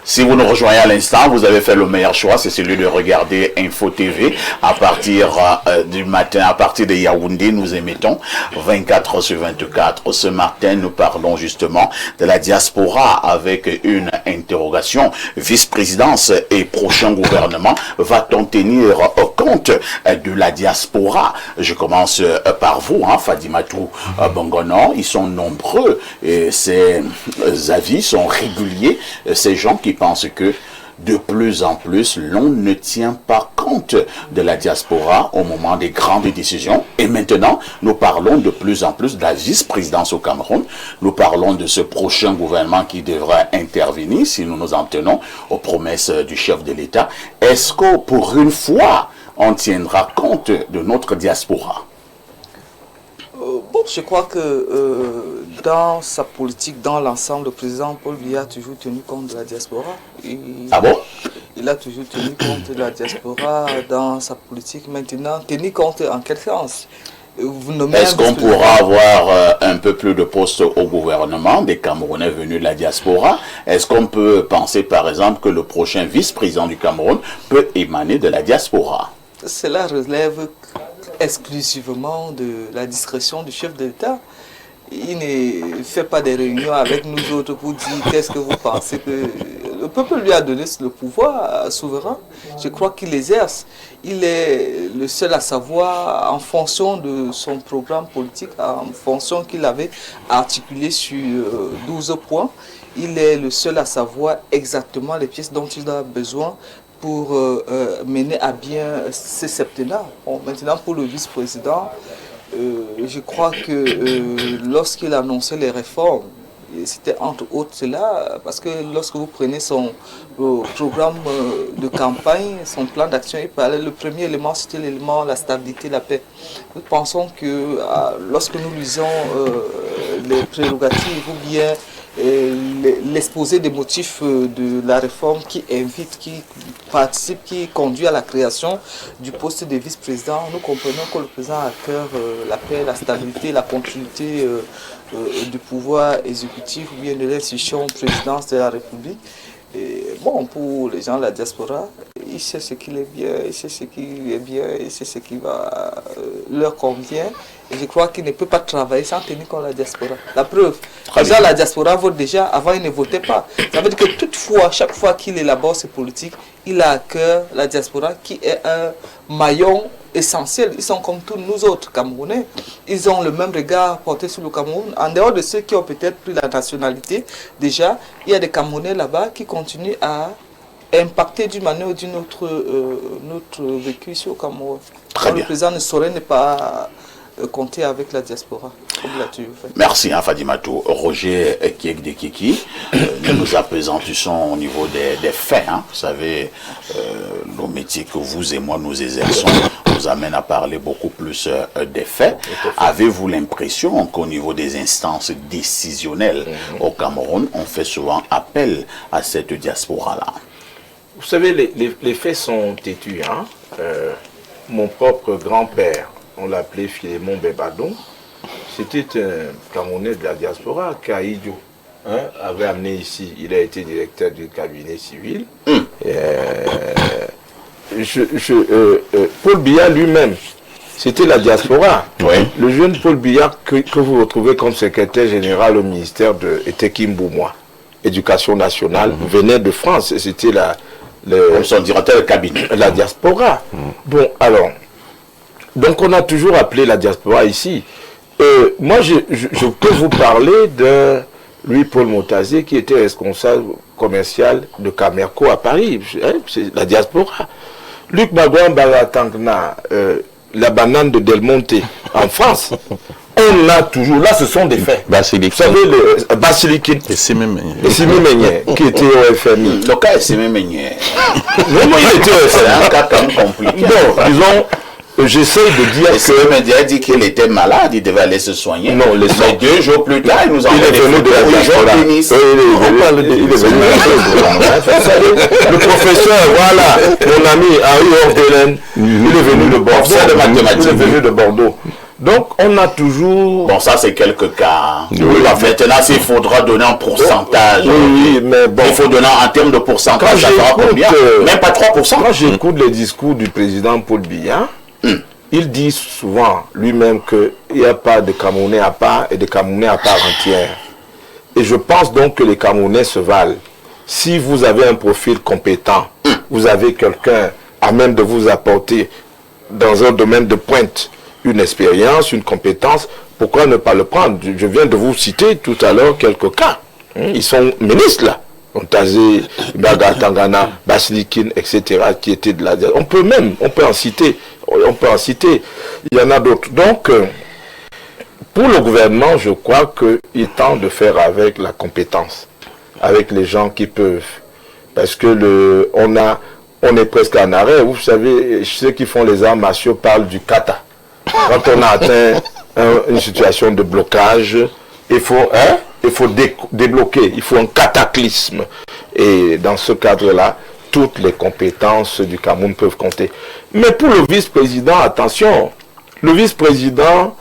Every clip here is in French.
Si vous nous rejoignez à l'instant, vous avez fait le meilleur choix, c'est celui de regarder Info TV à partir du matin, à partir de Yaoundé, nous émettons 24 sur 24. Ce matin, nous parlons justement de la diaspora avec une interrogation. Vice-présidence et prochain gouvernement, va-t-on tenir compte de la diaspora? Je commence par vous, Fadimatou Bongono. Ils sont nombreux et ces avis sont réguliers. Ces gens qui pensent que de plus en plus, l'on ne tient pas compte de la diaspora au moment des grandes décisions. Et maintenant, nous parlons de plus en plus de la vice-présidence au Cameroun. Nous parlons de ce prochain gouvernement qui devra intervenir si nous nous en tenons aux promesses du chef de l'État. Est-ce que pour une fois, on tiendra compte de notre diaspora? Bon, je crois que dans sa politique, dans l'ensemble, le président Paul Biya a toujours tenu compte de la diaspora. Ah bon? Il a toujours tenu compte de la diaspora dans sa politique. Maintenant, tenir compte en quel sens? Est-ce qu'on pourra avoir un peu plus de postes au gouvernement des Camerounais venus de la diaspora? Est-ce qu'on peut penser par exemple que le prochain vice-président du Cameroun peut émaner de la diaspora? Cela relève exclusivement de la discrétion du chef de l'État. Il ne fait pas des réunions avec nous autres pour dire qu'est-ce que vous pensez que le peuple lui a donné le pouvoir souverain. Je crois qu'il l'exerce. Il est le seul à savoir en fonction de son programme politique, en fonction qu'il avait articulé sur 12 points. Il est le seul à savoir exactement les pièces dont il a besoin pour mener à bien ce septennat. Bon, maintenant, pour le vice-président, je crois que lorsqu'il annonçait les réformes, c'était entre autres cela, parce que lorsque vous prenez son programme de campagne, son plan d'action, il parlait, le premier élément, c'était l'élément la stabilité, la paix. Nous pensons que lorsque nous lisons les prérogatives ou bien l'exposé des motifs de la réforme qui invite, qui participe, qui conduit à la création du poste de vice-président, nous comprenons que le président a à cœur la paix, la stabilité, la continuité du pouvoir exécutif ou bien de l'institution présidence de la République. Et bon, pour les gens de la diaspora, ils savent ce qui est bien, ils savent ce qui est bien, ils savent ce qui leur convient. Et je crois qu'il ne peut pas travailler sans tenir compte de la diaspora. La preuve, les gens de la diaspora votent déjà, avant ils ne votaient pas. Ça veut dire que toutefois, chaque fois qu'il élabore ses politiques, il a à cœur la diaspora qui est un maillon essentiel. Ils sont comme tous nous autres Camerounais. Ils ont le même regard porté sur le Cameroun. En dehors de ceux qui ont peut-être pris la nationalité, déjà, il y a des Camerounais là-bas qui continuent à impacter d'une manière ou d'une autre notre vécu ici au Cameroun. Le président ne saurait ne pas compter avec la diaspora. Merci Fadimatou. Roger Kiekdekiki, nous nous apesantissons au niveau des faits. Vous savez, le métier que vous et moi nous exerçons nous amène à parler beaucoup plus des faits. Avez-vous l'impression qu'au niveau des instances décisionnelles au Cameroun, on fait souvent appel à cette diaspora-là? Vous savez, les faits sont têtus. Mon propre grand-père, on l'appelait Philémon Bebadon, c'était un Camerounais de la diaspora, Kaïdjo, avait amené ici, il a été directeur du cabinet civil. Paul Biya lui-même, c'était la diaspora. Oui. Le jeune Paul Biya que vous retrouvez comme secrétaire général au ministère de Etekimboumwa, Éducation nationale, venait de France, c'était comme son directeur de cabinet. La diaspora. Bon, alors, donc on a toujours appelé la diaspora ici. Moi, je peux vous parler de Louis-Paul Motazier qui était responsable commercial de Camerco à Paris. C'est la diaspora. Luc Magouan Baratangna, la banane de Del Monte en France. On a toujours, là ce sont des faits. Basilikin. Vous savez, le Basilikin. Et Simi Meignet, qui était au FMI. Le cas est Simi Meignet. Non, il était au FMI. C'est un cas comme compliqué. Bon, disons, j'essaie de dire que... Simi Meignet a dit qu'il était malade, il devait aller se soigner. Non, mais 2 jours plus tard, il nous a envoyé des photos de la diaspora. Il est venu. Le professeur, voilà, mon ami Henri Orvelen, il est venu de Bordeaux. Il est venu de Bordeaux. Donc, on a toujours... Bon, ça, c'est quelques cas. Hein. Oui. Maintenant, s'il faudra donner un pourcentage, Oui, mais bon... il faut donner en termes de pourcentage, Quand ça fera combien? Même pas 3%. Quand j'écoute les discours du président Paul Biya, il dit souvent lui-même qu'il n'y a pas de Camerounais à part et de Camerounais à part entière. Et je pense donc que les Camerounais se valent. Si vous avez un profil compétent, vous avez quelqu'un à même de vous apporter dans un domaine de pointe une expérience, une compétence, pourquoi ne pas le prendre? Je viens de vous citer tout à l'heure quelques cas. Ils sont ministres là. Montazé, Baga Tangana, Basilikine, etc. qui étaient de la... On peut en citer. Il y en a d'autres. Donc, pour le gouvernement, je crois qu'il est temps de faire avec la compétence, avec les gens qui peuvent. Parce que on est presque en arrêt. Vous savez, ceux qui font les arts martiaux parlent du kata. Quand on a atteint une situation de blocage, il faut débloquer, il faut un cataclysme. Et dans ce cadre-là, toutes les compétences du Cameroun peuvent compter. Mais pour le vice-président, attention, le vice-président,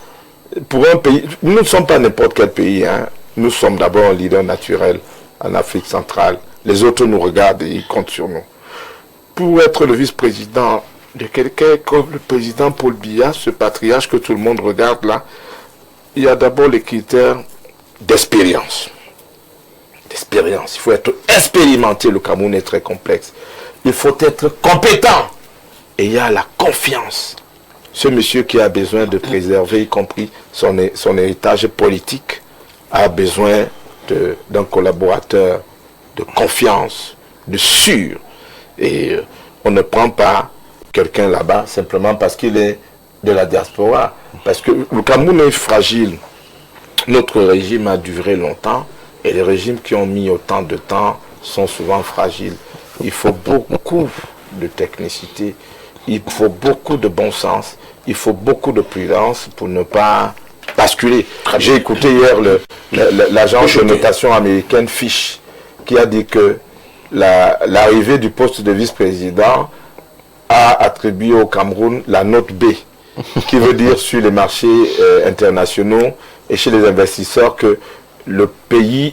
pour un pays, nous ne sommes pas n'importe quel pays, hein. Nous sommes d'abord un leader naturel en Afrique centrale. Les autres nous regardent et ils comptent sur nous. Pour être le vice-président de quelqu'un comme le président Paul Biya, ce patriarche que tout le monde regarde là, il y a d'abord les critères d'expérience. D'expérience. Il faut être expérimenté. Le Cameroun est très complexe. Il faut être compétent. Et il y a la confiance. Ce monsieur qui a besoin de préserver, y compris son héritage politique, a besoin d'un collaborateur de confiance, de sûr. Et on ne prend pas quelqu'un là-bas simplement parce qu'il est de la diaspora. Parce que le Cameroun est fragile. Notre régime a duré longtemps et les régimes qui ont mis autant de temps sont souvent fragiles. Il faut beaucoup de technicité, il faut beaucoup de bon sens, il faut beaucoup de prudence pour ne pas basculer. J'ai écouté hier l'agence de notation américaine Fitch qui a dit que l'arrivée du poste de vice-président a attribué au Cameroun la note B, qui veut dire sur les marchés internationaux et chez les investisseurs que le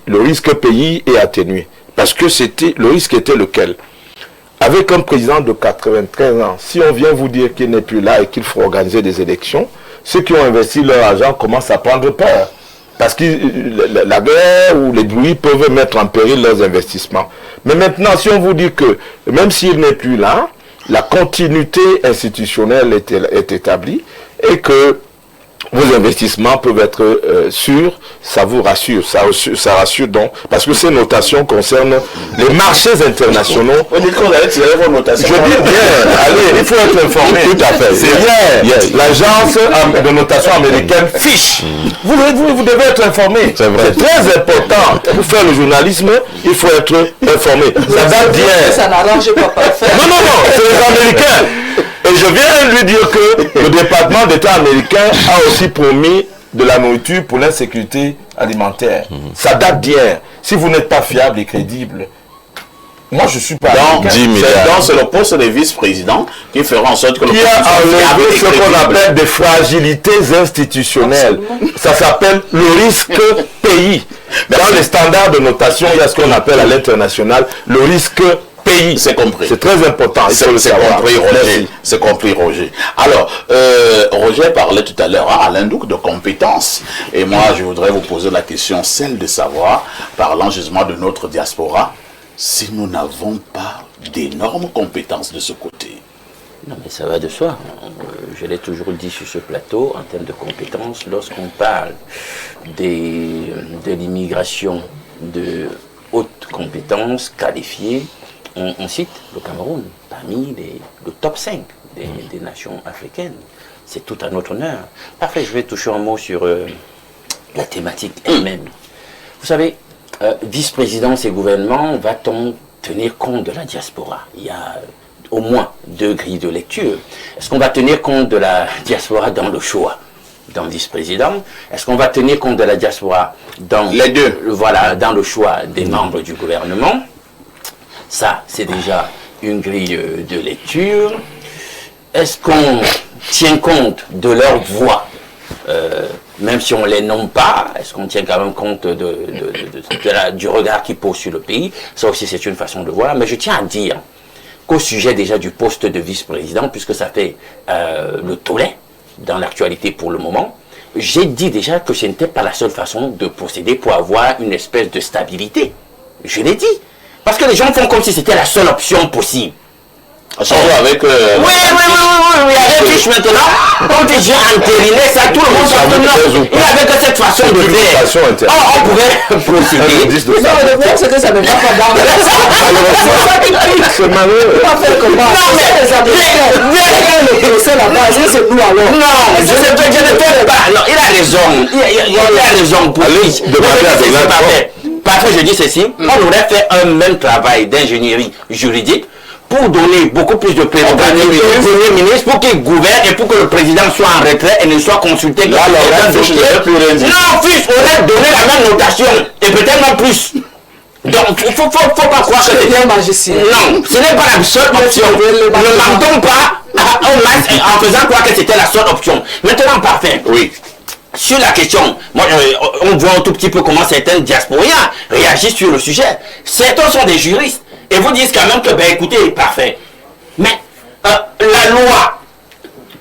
risque pays est atténué. Parce que le risque était lequel? Avec un président de 93 ans, si on vient vous dire qu'il n'est plus là et qu'il faut organiser des élections, ceux qui ont investi leur argent commencent à prendre peur. Parce que la guerre ou les bruits peuvent mettre en péril leurs investissements. Mais maintenant, si on vous dit que même s'il n'est plus là, la continuité institutionnelle est établie et que vos investissements peuvent être sûrs, ça vous rassure, ça rassure donc, parce que ces notations concernent les marchés internationaux. On dit qu'on allait tirer vos notations. Je dis bien, allez, il faut être informé. Tout à fait. C'est bien. L'agence de notation américaine Fitch. Vous devez être informé. C'est vrai. C'est très important. Pour faire le journalisme, il faut être informé. Ça date bien. Ça n'arrange pas parfait. Non, c'est les Américains. Et je viens lui dire que le département d'État américain a aussi promis de la nourriture pour l'insécurité alimentaire. Ça date d'hier. Si vous n'êtes pas fiable et crédible, moi je suis pas américain. Donc c'est le poste de vice-président qui fera en sorte que qui a enlevé ce qu'on appelle des fragilités institutionnelles. Ça s'appelle le risque pays. Dans les standards de notation, il y a ce qu'on appelle à l'international le risque pays. C'est compris. C'est très important. C'est compris, Roger. C'est compris, Roger. Alors, Roger parlait tout à l'heure à Alain Douc de compétences. Et moi, je voudrais vous poser la question, celle de savoir, parlant justement de notre diaspora, si nous n'avons pas d'énormes compétences de ce côté. Non, mais ça va de soi. Je l'ai toujours dit sur ce plateau, en termes de compétences, lorsqu'on parle de l'immigration de hautes compétences qualifiées, on cite le Cameroun parmi le top 5 des nations africaines. C'est tout à notre honneur. Parfait, je vais toucher un mot sur la thématique elle-même. Vous savez, vice-présidence et gouvernement, va-t-on tenir compte de la diaspora? Il y a au moins 2 grilles de lecture. Est-ce qu'on va tenir compte de la diaspora dans le choix d'un vice-président? Est-ce qu'on va tenir compte de la diaspora dans les deux? Voilà, dans le choix des membres du gouvernement? Ça, c'est déjà une grille de lecture. Est-ce qu'on tient compte de leur voix même si on ne les nomme pas, est-ce qu'on tient quand même compte du regard qu'ils posent sur le pays? Ça aussi, c'est une façon de voir. Mais je tiens à dire qu'au sujet déjà du poste de vice-président, puisque ça fait le tollé dans l'actualité pour le moment, j'ai dit déjà que ce n'était pas la seule façon de procéder pour avoir une espèce de stabilité. Je l'ai dit. Parce que les gens font comme si c'était la seule option possible. Avec oui, avec fiche maintenant, quand les gens entérinaient ça, tout le monde s'entendait. Il n'avait que cette façon de faire. On pouvait procéder. Non, le problème, c'est que ça ne va pas dans le C'est malheureux. On va faire comment? Non, mais le procès là-bas, c'est nous alors. Non, je ne fais pas. Non, il a raison. Il a raison pour lui. Parce que je dis ceci, on aurait fait un même travail d'ingénierie juridique pour donner beaucoup plus de prérogatives au Premier ministre pour qu'il gouverne et pour que le président soit en retrait et ne soit consulté que non, fils aurait donné la même notation et peut-être même plus. Donc, il ne faut pas croire que c'est un magicien. Non, ce n'est pas la seule option. Ne mentons pas en faisant croire que c'était la seule option. Maintenant, parfait. Oui. Sur la question, moi, on voit un tout petit peu comment certains diasporiens réagissent sur le sujet. Certains sont des juristes et vous disent quand même que, ben écoutez, parfait. Mais la loi,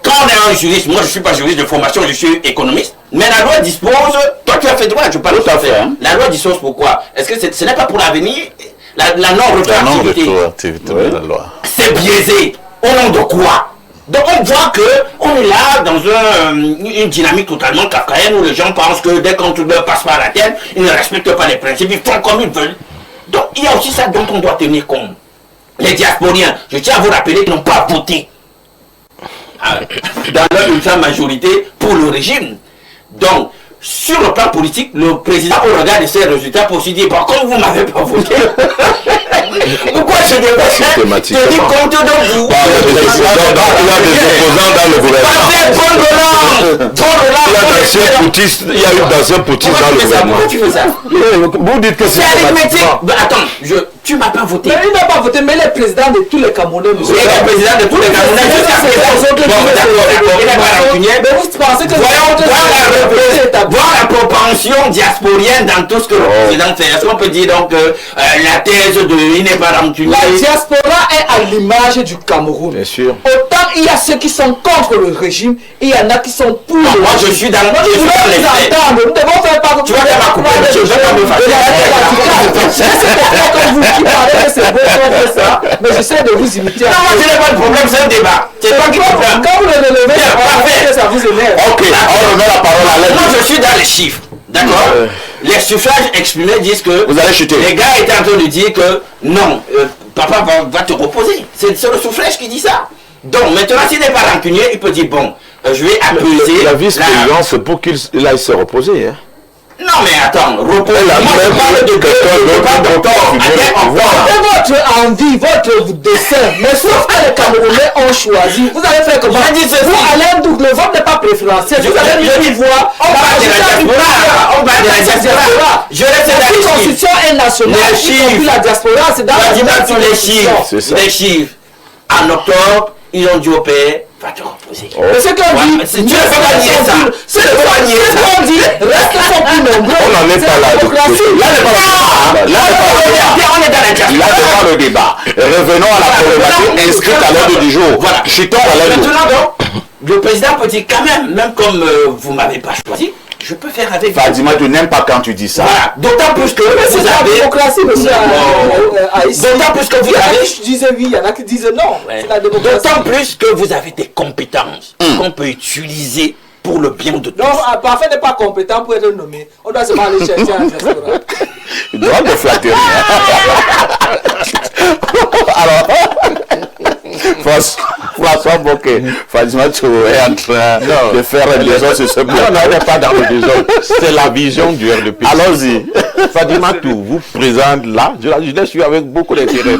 quand on est un juriste, moi je ne suis pas juriste de formation, je suis économiste, mais la loi dispose, toi tu as fait droit, je parle tout à fait. La loi dispose pourquoi? Est-ce que ce n'est pas pour l'avenir? La non-retroactivité, la loi. C'est biaisé. Au nom de quoi? Donc on voit qu'on est là dans une dynamique totalement kafkaïenne où les gens pensent que dès qu'on leur passe par la tête, ils ne respectent pas les principes, ils font comme ils veulent. Donc il y a aussi ça dont on doit tenir compte. Les diasporiens, je tiens à vous rappeler qu'ils n'ont pas voté dans leur ultra majorité pour le régime. Donc, sur le plan politique, le président, au regard de ses résultats, pour se dire, bon, comme vous ne m'avez pas voté, pourquoi je devrais tenir compte de vous? Il y a des opposants dans le gouvernement. Il y a eu d'anciens poutistes dans le gouvernement. Pourquoi tu fais ça? Vous dites que c'est arithmétique. Attends, tu m'as pas voté. Mais il n'a pas voté, mais les présidents de tous les Camerounais. Oui, les présidents de tous les Camerounais. Mais vous pensez que voir la propension diasporienne dans tout ce que le président fait. Est-ce qu'on peut dire donc la thèse de il n'est pas rancunier? La diaspora est à l'image du Cameroun. Bien sûr. Autant il y a ceux qui sont contre le régime et il y en a qui sont pour le régime. Moi je suis dans les faits. Nous devons faire part. Tu vas faire ma coupe. Je vais pas me c'est comme vous qui parlez que c'est beau contre ça, mais j'essaie de vous imiter. Non, moi je n'ai pas de problème, c'est un débat. C'est pas qui problème. Quand vous le levez, ça vous énerve. Ok, on remet la parole à l'aide. Moi je suis dans les chiffres. D'accord. Les suffrages exprimés disent que vous allez chuter. Les gars étaient en train de dire que non, papa va te reposer. C'est le suffrage qui dit ça. Donc maintenant, s'il n'est pas rancunier, il peut dire bon, je vais apaiser. La vice-présidence, c'est pour qu'il aille se reposer. Hein. Non mais attends, reposer. Moi je parle de votre envie, votre dessin. Mais sauf que les Camerounais ont choisi. Vous allez faire comment? Vous allez donc le vote n'est pas préférentiel. Vous allez venir voir. On parle de la diaspora. On parle de la diaspora. Je laisse la constitution est nationale. La diaspora, c'est dans les chiffres. Les chiffres. En octobre, ils ont dit au père, va te reposer. Mais ce qu'on dit, tu ne peux pas nier ça. C'est ce qu'on dit, restez plus nombreux. On n'en est pas là. On est dans la diaspora. Là, c'est pas le débat. Revenons à la problématique inscrite à l'ordre du jour. Voilà. Chutons à l'ordre du jour. Maintenant, le président peut dire quand même comme vous ne m'avez pas choisi, je peux faire avec Fadima, tu n'aimes pas quand tu dis ça. Voilà. D'autant plus que vous avez... la démocratie, monsieur. D'autant plus que vous avez... Je disais oui, il y en a qui disent non. Ouais. D'autant plus que vous avez des compétences qu'on peut utiliser pour le bien de tous. Non, parfait n'est pas compétent pour être nommé. On doit se aller chercher un restaurant. Il doit te flatter. Alors... François Bokeh, Fadima Touré est en train de faire un désordre sur ce plan. Non, on n'est pas dans le désordre. C'est la vision du RDP. Allons-y. Fadima Touré vous présente là, je la suis avec beaucoup d'intérêt.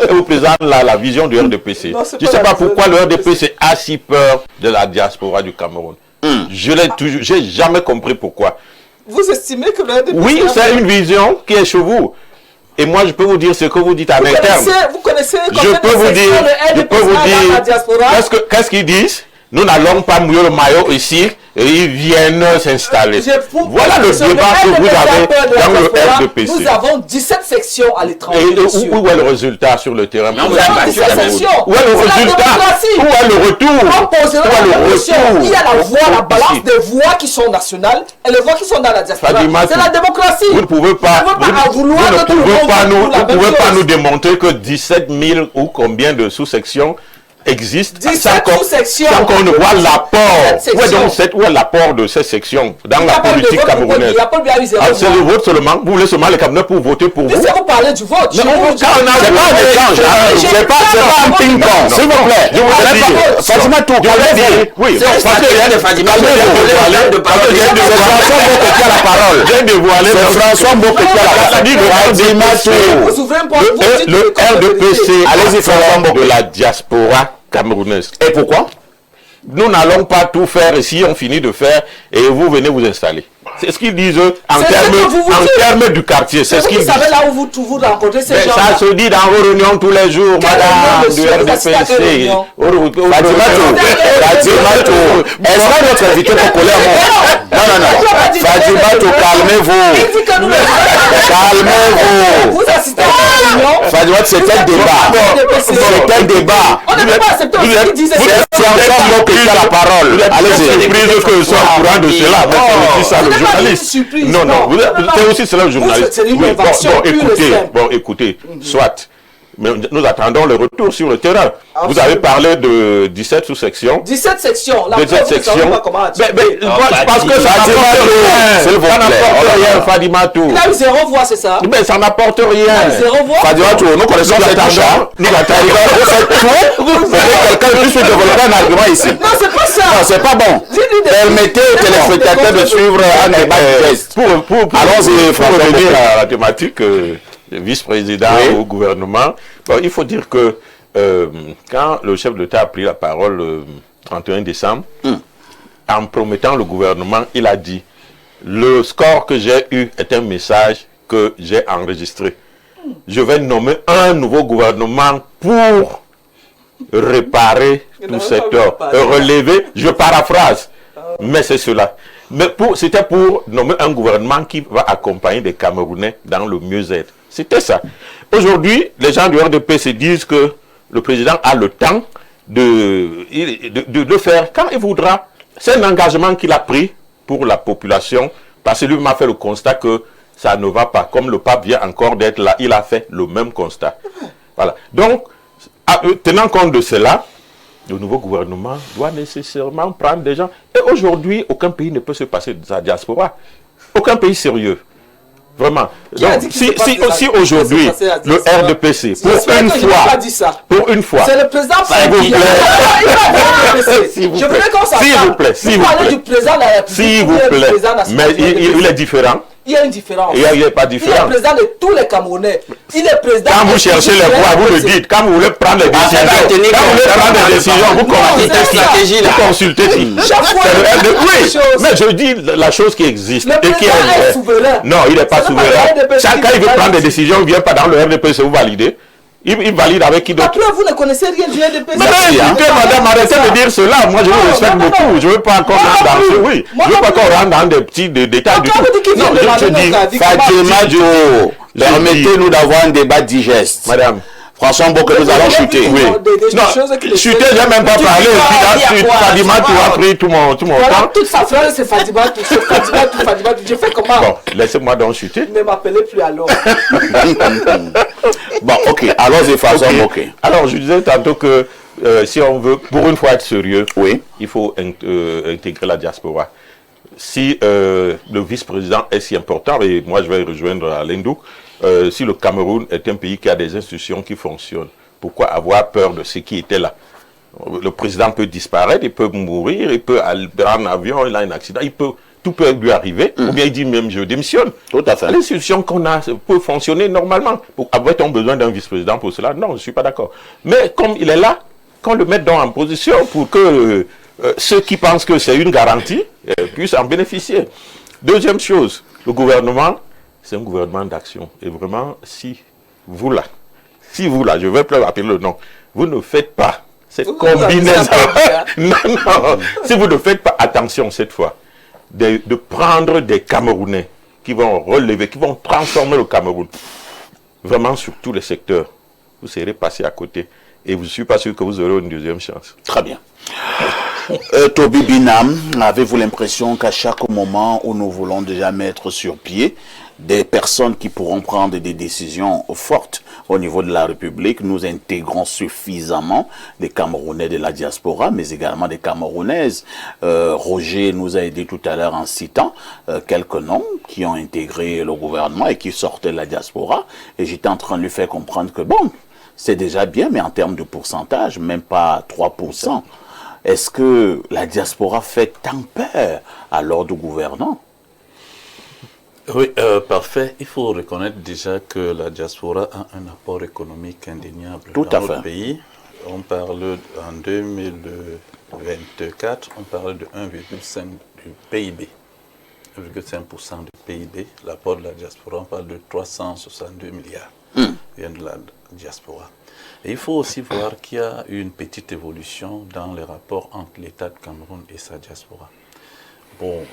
Elle vous présente là la vision du RDPC. Je ne sais pas pourquoi le RDPC a si peur de la diaspora du Cameroun. Je l'ai toujours, j'ai jamais compris pourquoi. Vous estimez que le RDPC... Oui, c'est une vision qui est chez vous. Et moi, je peux vous dire ce que vous dites à l'interne. Vous connaissez je peux vous dire, qu'est-ce qu'ils disent? Nous n'allons pas mouiller le maillot ici et ils viennent s'installer. Voilà le débat que vous avez dans le RDPC. Nous avons 17 sections à l'étranger. Et où est le résultat sur le terrain? Nous avons 17 sections. Où est le résultat? Où est le retour? Il y a la voix, la balance des voix qui sont nationales et les voix qui sont dans la diaspora. C'est la démocratie. Vous ne pouvez pas, vous ne pouvez pas nous démontrer que 17 000 ou combien de sous-sections existent sans qu'on ne voit l'apport. Où est l'apport de ces sections dans la politique camerounaise? C'est le vote seulement. Vous voulez seulement les Camerounais pour voter pour vous? Puisque vous parlez du vote. C'est pas un échange. C'est pas un ping-pong. S'il vous plaît. Je vous ai dit. Fatima Tour, calmez-vous. Oui, C'est Fatima. j'ai dévoilé. C'est François Mboké qui a la parole. Le RDPC, allez-y, François Mboké, de la diaspora camerounaise. Et pourquoi? Nous n'allons pas tout faire ici, on finit de faire et vous venez vous installer. C'est ce qu'ils disent en termes du quartier. C'est ce qu'ils disent. Vous savez là où vous rencontrez ces gens. Ça se dit dans vos réunions tous les jours, madame, du RDPC. Fatima Tour, est-ce que notre invité peut coller à moi? Non. Fatima Tour, calmez-vous. Calmez-vous. Vous assistez à la réunion. Fatima, c'est un débat. C'est un débat. On ne peut pas accepter ce qu'ils disent. C'est François Mboké qui a la parole. Allez-y. Surprise que je sois au courant de cela. Mais c'est aussi ça le journaliste. Non. C'est aussi cela le journaliste. C'est une invention pure et simple. Bon, écoutez, soit. Mais nous attendons le retour sur le terrain. Vous avez parlé de 17 sous-sections. 17 sections. La 17 sections. Parce que ça n'apporte rien, Fadima Tour. Il a eu 0 voix, c'est ça? Mais ça n'apporte rien. Il a eu 0 voix. Fatima Tour, nous connaissons cette achat. Nous attendons. Quelqu'un puisse développer un argument ici. Non, c'est pas ça. Non, c'est pas bon. Permettez aux téléspectateurs de suivre un débat digeste. Allons-y, pour revenir à la thématique vice-président au gouvernement, il faut dire que quand le chef de l'État a pris la parole le 31 décembre, en promettant le gouvernement, il a dit « Le score que j'ai eu est un message que j'ai enregistré. Je vais nommer un nouveau gouvernement pour réparer tout cet tort, relever, je paraphrase, mais c'est cela. Mais c'était pour nommer un gouvernement qui va accompagner les Camerounais dans le mieux-être. C'était ça. Aujourd'hui, les gens du RDP se disent que le président a le temps de le faire quand il voudra. C'est un engagement qu'il a pris pour la population, parce que lui m'a fait le constat que ça ne va pas. Comme le pape vient encore d'être là, il a fait le même constat. Voilà. Donc, tenant compte de cela, le nouveau gouvernement doit nécessairement prendre des gens. Et aujourd'hui, aucun pays ne peut se passer de sa diaspora. Aucun pays sérieux. Vraiment. Donc, si aujourd'hui, le RDPC, pour une fois, c'est le président s'il vous plaît, mais il est différent. Il y a une différence. Il n'y a pas de différence. Il est président de tous les Camerounais. Il est président. Quand vous cherchez les voix, vous le dites. Quand vous voulez prendre des décisions, vous consultez. Oui, mais je dis la chose qui existe. Le président est souverain. Non, il n'est pas souverain. Chacun il veut prendre des décisions, il ne vient pas dans le RDPC, vous validez. Il valide avec qui d'autre? Après, vous ne connaissez rien du RDPC. Mais écoutez, madame, arrêtez de dire cela. Moi, je vous respecte beaucoup. Je ne veux pas encore rentrer dans ce... Oui, je ne veux pas encore rentrer dans des petits détails du tout. Non, je te dis... Fatima Tour, permettez-nous d'avoir un débat digeste. Madame. François Mboké, nous allons chuter. Oui. Non, chuter, je n'ai même pas parlé. Fadima Tour a pris tout mon temps. Toute sa phrase, c'est Fadima Tour. Fadima Tour. Je fais comment? Bon, laissez-moi donc chuter. Ne m'appelez plus alors. Bon, ok. Allons-y, François Mboké. Alors, je disais tantôt que si on veut, pour une fois, être sérieux, il faut intégrer la diaspora. Si le vice-président est si important, et moi je vais rejoindre Alain Douk, si le Cameroun est un pays qui a des institutions qui fonctionnent, pourquoi avoir peur de ce qui était là? Le président peut disparaître, il peut mourir, il peut aller en avion, il a un accident, tout peut lui arriver, ou bien il dit même je démissionne. Tout à fait. L'institution qu'on a peut fonctionner normalement. Avait-on besoin d'un vice-président pour cela? Non, je ne suis pas d'accord. Mais comme il est là, qu'on le mette donc en position pour que ceux qui pensent que c'est une garantie puissent en bénéficier. Deuxième chose, le gouvernement, c'est un gouvernement d'action. Et vraiment, si vous là, je vais plus appeler le nom, vous ne faites pas cette Oui, combinaison. ça Non, si vous ne faites pas attention cette fois, de prendre des Camerounais qui vont relever, qui vont transformer le Cameroun, vraiment sur tous les secteurs, vous serez passé à côté. Et je ne suis pas sûr que vous aurez une deuxième chance. Très bien. Toby Binam, avez-vous l'impression qu'à chaque moment où nous voulons déjà mettre sur pied des personnes qui pourront prendre des décisions fortes au niveau de la République, nous intégrons suffisamment des Camerounais de la diaspora, mais également des Camerounaises. Roger nous a aidé tout à l'heure en citant quelques noms qui ont intégré le gouvernement et qui sortaient de la diaspora. Et j'étais en train de lui faire comprendre que bon, c'est déjà bien, mais en termes de pourcentage, même pas 3%. Est-ce que la diaspora fait tant peur à l'ordre gouvernant? Oui, parfait. Il faut reconnaître déjà que la diaspora a un apport économique indéniable Tout dans à fait. notre pays. On parle en 2024, on parle de 1,5 du PIB. 1,5% du PIB. L'apport de la diaspora, on parle de 362 milliards vient de la diaspora. Et il faut aussi voir qu'il y a une petite évolution dans les rapports entre l'État de Cameroun et sa diaspora. Bon,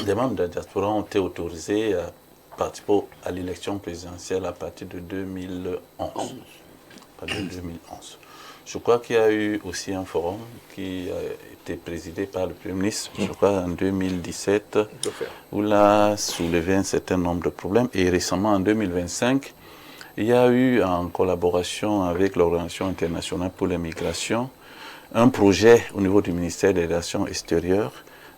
les membres de la diaspora ont été autorisés à participer à l'élection présidentielle à partir de 2011. Je crois qu'il y a eu aussi un forum qui a été présidé par le Premier ministre, je crois en 2017, où il a soulevé un certain nombre de problèmes. Et récemment, en 2025, il y a eu, en collaboration avec l'Organisation internationale pour les migrations, un projet au niveau du ministère des Relations extérieures.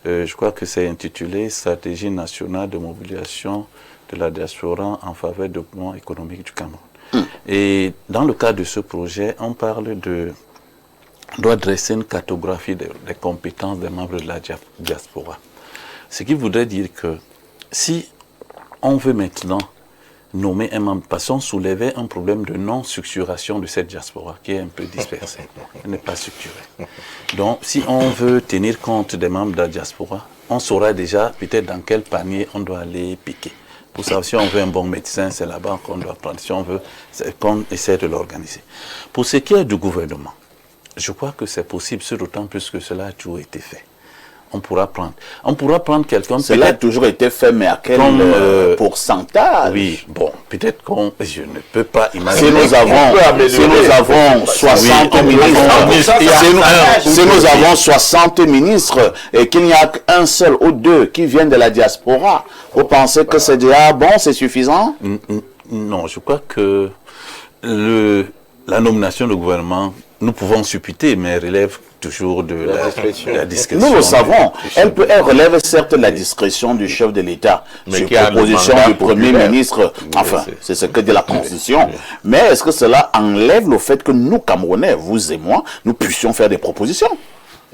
Je crois que c'est intitulé « Stratégie nationale de mobilisation de la diaspora en faveur du développement économique du Cameroun ». Et dans le cadre de ce projet, on parle de... On doit dresser une cartographie des compétences des membres de la diaspora. Ce qui voudrait dire que si on veut maintenant nommer un membre, parce qu'on soulevait un problème de non-structuration de cette diaspora qui est un peu dispersée, elle n'est pas structurée. Donc, si on veut tenir compte des membres de la diaspora, on saura déjà peut-être dans quel panier on doit aller piquer. Pour savoir si on veut un bon médecin, c'est là-bas qu'on doit prendre. Si on veut, c'est qu'on essaie de l'organiser. Pour ce qui est du gouvernement, je crois que c'est possible, d'autant plus que cela a toujours été fait. On pourra prendre quelqu'un... Cela a toujours été fait, mais à quel pourcentage? Oui, bon, peut-être qu'on... Je ne peux pas imaginer... Si nous avons 60 ministres, si nous avons 60 ministres et qu'il n'y a qu'un seul ou deux qui viennent de la diaspora, vous pensez que c'est déjà bon, c'est suffisant? Non, je crois que la nomination du gouvernement, nous pouvons supputer, mais elle relève toujours de la discrétion. Nous le savons. Elle relève certes la discrétion du chef de l'État sur proposition du Premier ministre. Enfin, c'est ce que dit la Constitution. Mais est-ce que cela enlève le fait que nous, Camerounais, vous et moi, nous puissions faire des propositions?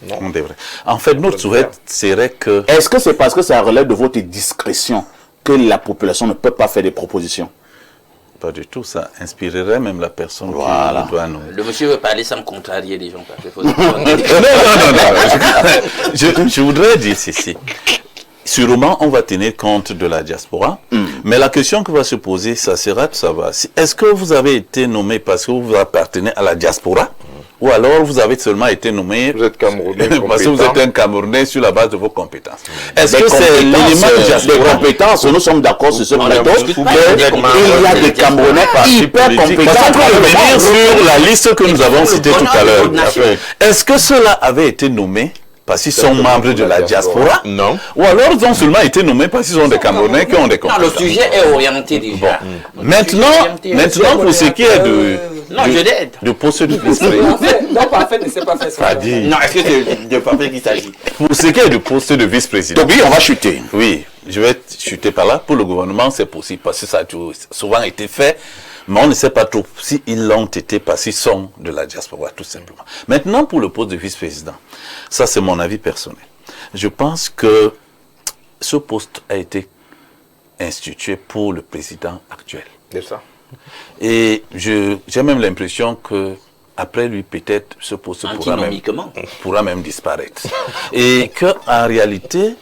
Non, c'est vrai. En fait, notre souhait serait que... Est-ce que c'est parce que ça relève de votre discrétion que la population ne peut pas faire des propositions? Pas du tout, ça inspirerait même la personne qui doit nous... Le monsieur veut parler sans contrarier les gens. Non. Je voudrais dire ceci. Sûrement, on va tenir compte de la diaspora, mais la question qui va se poser, ça sera de savoir, est-ce que vous avez été nommé parce que vous appartenez à la diaspora, ou alors vous avez seulement été nommé Vous êtes Camerounais parce que vous êtes un Camerounais sur la base de vos compétences. Est-ce Des que c'est l'élément de diaspora? des compétences, nous sommes d'accord sur ce plateau qu'il y a des Camerounais hyper compétents. On peut revenir sur la liste que nous avons citée tout à l'heure. Est-ce que cela avait été nommé parce qu'ils sont membres de la diaspora? Non. Ou alors ils ont seulement été nommés parce qu'ils sont des Camerounais qui ont des compétences? Non, le sujet est orienté déjà. Maintenant, pour ce qui est de poste de vice-président. Non, Parfait ne sait pas faire ça. Non, est-ce que c'est de Parfait qu'il s'agit? Pour ce qui est du poste de vice-président. Toby, on va chuter. Oui, je vais chuter par là. Pour le gouvernement, c'est possible parce que ça a souvent été fait. Mais on ne sait pas trop s'ils l'ont été parce qu'ils sont de la diaspora, tout simplement. Maintenant, pour le poste de vice-président, ça c'est mon avis personnel. Je pense que ce poste a été institué pour le président actuel. C'est ça. Et j'ai même l'impression que après lui, peut-être, ce poste pourra même disparaître. Et qu'en réalité...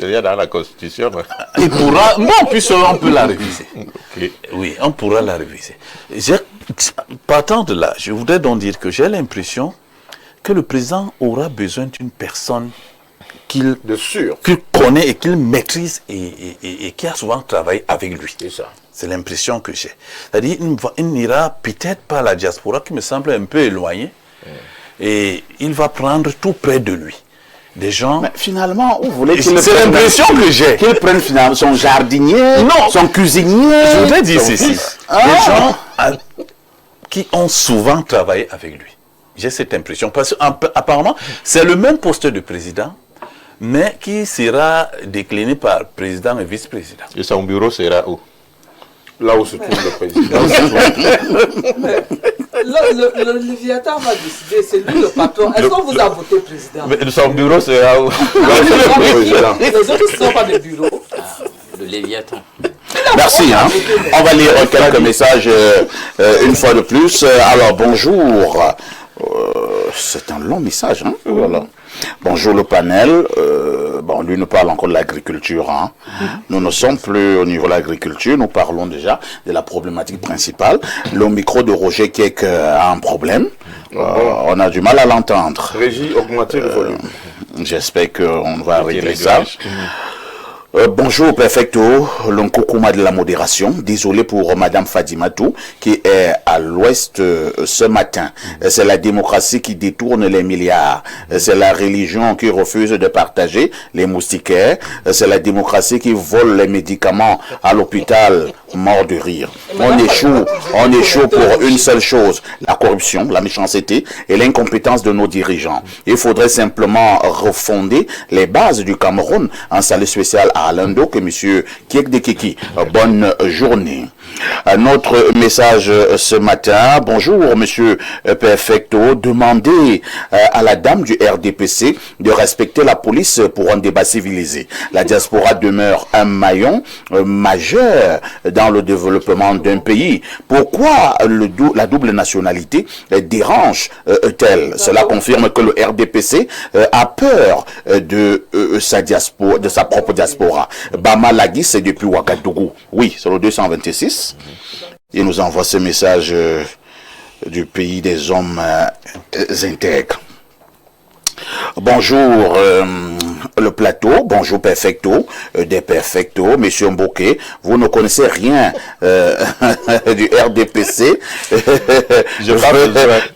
C'est dans la Constitution. Il pourra... Bon, puis on peut la réviser. Okay. Oui, on pourra la réviser. partant de là, je voudrais donc dire que j'ai l'impression que le président aura besoin d'une personne qu'il connaît et qu'il maîtrise et qui a souvent travaillé avec lui. C'est ça. C'est l'impression que j'ai. C'est-à-dire il n'ira peut-être pas à la diaspora qui me semble un peu éloignée et il va prendre tout près de lui. Des gens... Mais finalement, vous voulez qu'il c'est l'impression que j'ai. Qu'il prenne finalement son jardinier, son cuisinier. Je voudrais dire ceci. Des gens qui ont souvent travaillé avec lui. J'ai cette impression. Parce qu'apparemment, c'est le même poste de président, mais qui sera décliné par président et vice-président. Et son bureau sera où? Là où se trouve le président. Le Léviathan va décider, c'est lui le patron. Est-ce qu'on vous a voté président? Mais son bureau sera où? Les autres ne sont pas des bureaux. Le Léviathan. Merci. Hein. On va lire quelques messages une fois de plus. Alors, bonjour. C'est un long message. Hein. Voilà. Bonjour le panel. Bon, lui nous parle encore de l'agriculture. Hein. Nous ne sommes plus au niveau de l'agriculture. Nous parlons déjà de la problématique principale. Le micro de Roger Keck a un problème. On a du mal à l'entendre. Régie, augmentez le volume. J'espère qu'on va régler ça. Bonjour Perfecto, l'Onkokouma de la modération. Désolé pour Madame Fadimatou qui est à l'ouest ce matin. C'est la démocratie qui détourne les milliards. C'est la religion qui refuse de partager les moustiquaires. C'est la démocratie qui vole les médicaments à l'hôpital, mort de rire. On échoue pour une seule chose, la corruption, la méchanceté et l'incompétence de nos dirigeants. Il faudrait simplement refonder les bases du Cameroun. Un salut spécial à Alain Do, que monsieur Kiek de Kiki. Bonne journée. Un autre message ce matin. Bonjour, monsieur Perfecto. Demandez à la dame du RDPC de respecter la police pour un débat civilisé. La diaspora demeure un maillon majeur dans le développement d'un pays. Pourquoi la double nationalité dérange-t-elle? Cela confirme que le RDPC a peur de sa diaspora, de sa propre diaspora. Bama Lagui, c'est depuis Ouagadougou. Oui, c'est le 226. Il nous envoie ce message du pays des hommes intègres. Bonjour le plateau, bonjour Perfecto, des Perfecto, monsieur Mbouké, vous ne connaissez rien du RDPC. Je n'ai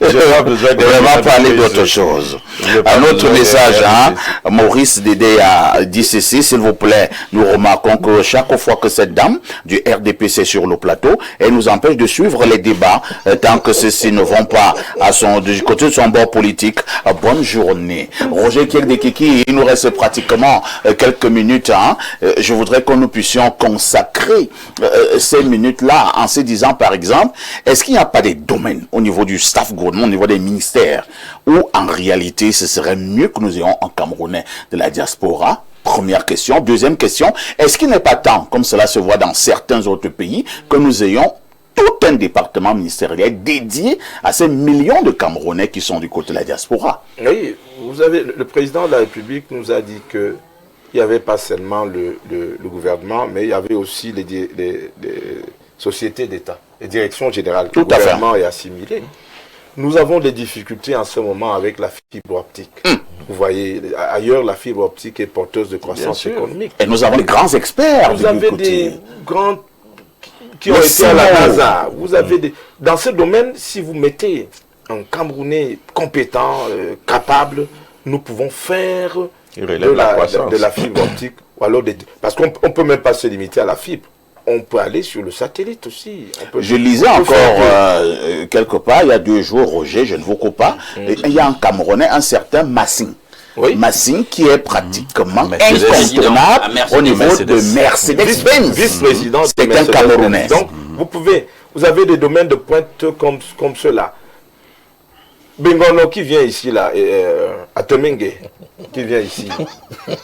besoin de vraiment parler d'autre chose. Un autre message, hein, Maurice Dédé a dit ceci, s'il vous plaît, nous remarquons que chaque fois que cette dame du RDPC est sur le plateau, elle nous empêche de suivre les débats tant que ceux-ci ne vont pas du côté de son bord politique. Bonne journée. Roger Kiek de Kiki, il nous reste pratiquement quelques minutes. Hein. Je voudrais que nous puissions consacrer ces minutes-là en se disant, par exemple, est-ce qu'il n'y a pas des domaines au niveau du staff gouvernement, au niveau des ministères, où en réalité ce serait mieux que nous ayons un Camerounais de la diaspora? Première question. Deuxième question, est-ce qu'il n'est pas temps, comme cela se voit dans certains autres pays, que nous ayons tout un département ministériel dédié à ces millions de Camerounais qui sont du côté de la diaspora? Oui, vous avez, le président de la République nous a dit que il n'y avait pas seulement le gouvernement, mais il y avait aussi les sociétés d'État, les directions générales. Tout le gouvernement est assimilé. Nous avons des difficultés en ce moment avec la fibre optique. Vous voyez, ailleurs, la fibre optique est porteuse de croissance économique. Et nous avons des grands experts. Vous avez des grands qui ont été à la NASA. Vous avez dans ce domaine, si vous mettez un Camerounais compétent, capable, nous pouvons faire de la fibre optique. Ou alors parce qu'on ne peut même pas se limiter à la fibre. On peut aller sur le satellite aussi. Je lisais encore quelque part, il y a 2 jours, Roger, je ne vous coupe pas, il y a un Camerounais, un certain Massing. Oui. Massing qui est pratiquement incontournable au niveau de Mercedes-Benz. Vice-président c'est un Camerounais. Donc, vous avez des domaines de pointe comme ceux-là. Bengono qui vient ici, là, à Temengue, qui vient ici.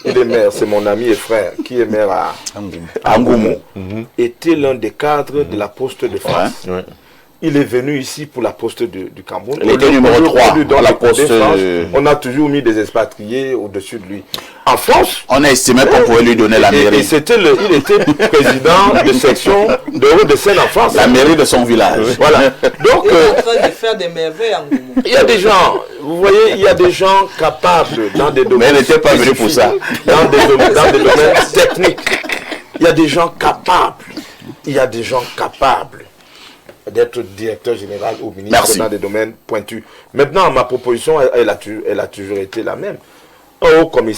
Il est maire, c'est mon ami et frère, qui est maire à Angoumou. Était l'un des cadres de la Poste de France. il est venu ici pour la poste du Cameroun. Il était numéro 3 dans la poste. On a toujours mis des expatriés au-dessus de lui. En France, on a estimé qu'on pouvait lui donner la mairie. Et il était président de section de Haut-de-Seine en France. La mairie de son village. Voilà. Donc, il est en train de faire des merveilles en Goumou. Il y a des gens, vous voyez, il y a des gens capables dans des domaines. Mais il n'était pas venu pour ça. Dans des domaines techniques. Il y a des gens capables. Il y a des gens capables d'être directeur général ou ministre dans des domaines pointus. Maintenant, ma proposition, elle a toujours été la même. Un haut commissaire